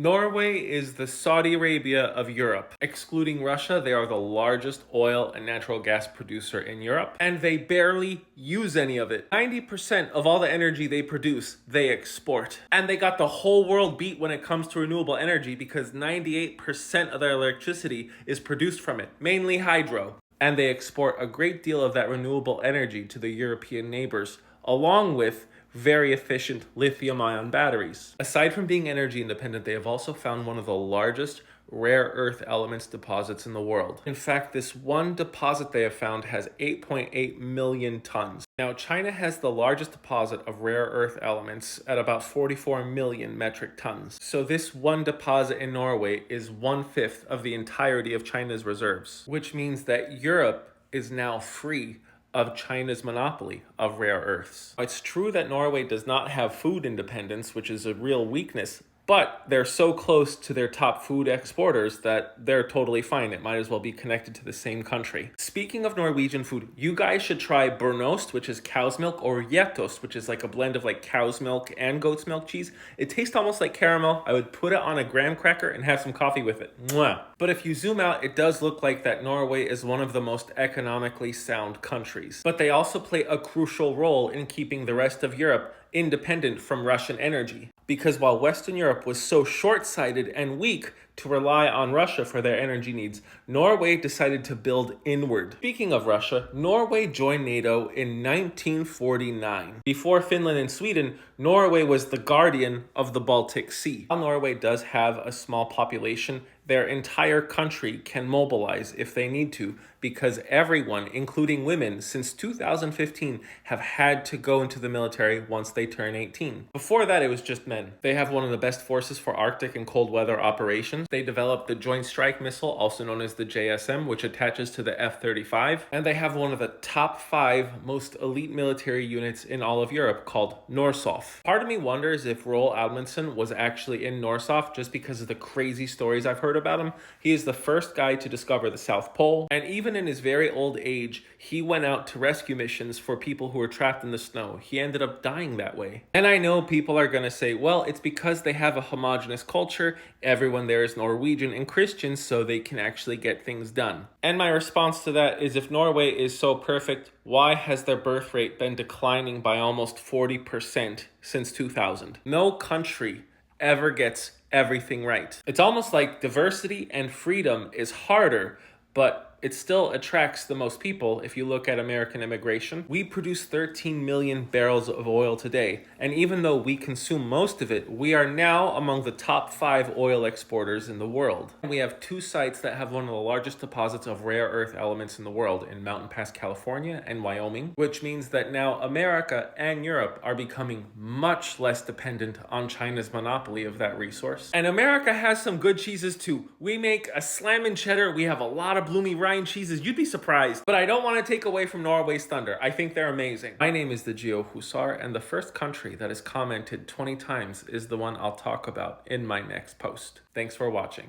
Norway is the Saudi Arabia of Europe. Excluding Russia, they are the largest oil and natural gas producer in Europe, and they barely use any of it. 90% of all the energy they produce, they export. And they got the whole world beat when it comes to renewable energy because 98% of their electricity is produced from it, mainly hydro. And they export a great deal of that renewable energy to the European neighbors, along with very efficient lithium-ion batteries. Aside from being energy independent, they have also found one of the largest rare earth elements deposits in the world. In fact, this one deposit they have found has 8.8 million tons. Now, China has the largest deposit of rare earth elements at about 44 million metric tons. So this one deposit in Norway is 1/5 of the entirety of China's reserves, which means that Europe is now free of China's monopoly of rare earths. It's true that Norway does not have food independence, which is a real weakness, but they're so close to their top food exporters that they're totally fine. It might as well be connected to the same country. Speaking of Norwegian food, you guys should try Brunost, which is cow's milk, or Gjetost, which is like a blend of like cow's milk and goat's milk cheese. It tastes almost like caramel. I would put it on a graham cracker and have some coffee with it. Mwah. But if you zoom out, it does look like that Norway is one of the most economically sound countries. But they also play a crucial role in keeping the rest of Europe independent from Russian energy. Because while Western Europe was so short-sighted and weak to rely on Russia for their energy needs, Norway decided to build inward. Speaking of Russia, Norway joined NATO in 1949. Before Finland and Sweden, Norway was the guardian of the Baltic Sea. While Norway does have a small population, their entire country can mobilize if they need to, because everyone, including women, since 2015 have had to go into the military once they turn 18. Before that, it was just men. They have one of the best forces for Arctic and cold weather operations. They developed the Joint Strike Missile, also known as the JSM, which attaches to the F-35. And they have one of the top 5 most elite military units in all of Europe called Norsoff. Part of me wonders if Roald Amundsen was actually in Norsoff just because of the crazy stories I've heard about him. He is the first guy to discover the South Pole, and even in his very old age, he went out to rescue missions for people who were trapped in the snow. He ended up dying that way. And I know people are gonna say, well, it's because they have a homogenous culture, everyone there is Norwegian and Christian, so they can actually get things done. And my response to that is, if Norway is so perfect, why has their birth rate been declining by almost 40% since 2000? No country ever gets everything right. It's almost like diversity and freedom is harder, but it still attracts the most people. If you look at American immigration, we produce 13 million barrels of oil today. And even though we consume most of it, we are now among the top 5 oil exporters in the world. We have 2 sites that have one of the largest deposits of rare earth elements in the world in Mountain Pass, California and Wyoming, which means that now America and Europe are becoming much less dependent on China's monopoly of that resource. And America has some good cheeses too. We make a slammin' cheddar. We have a lot of bloomy Rhine cheeses. You'd be surprised. But I don't want to take away from Norway's thunder. I think they're amazing. My name is the Geo Husar, and the first country that is commented 20 times is the one I'll talk about in my next post. Thanks for watching.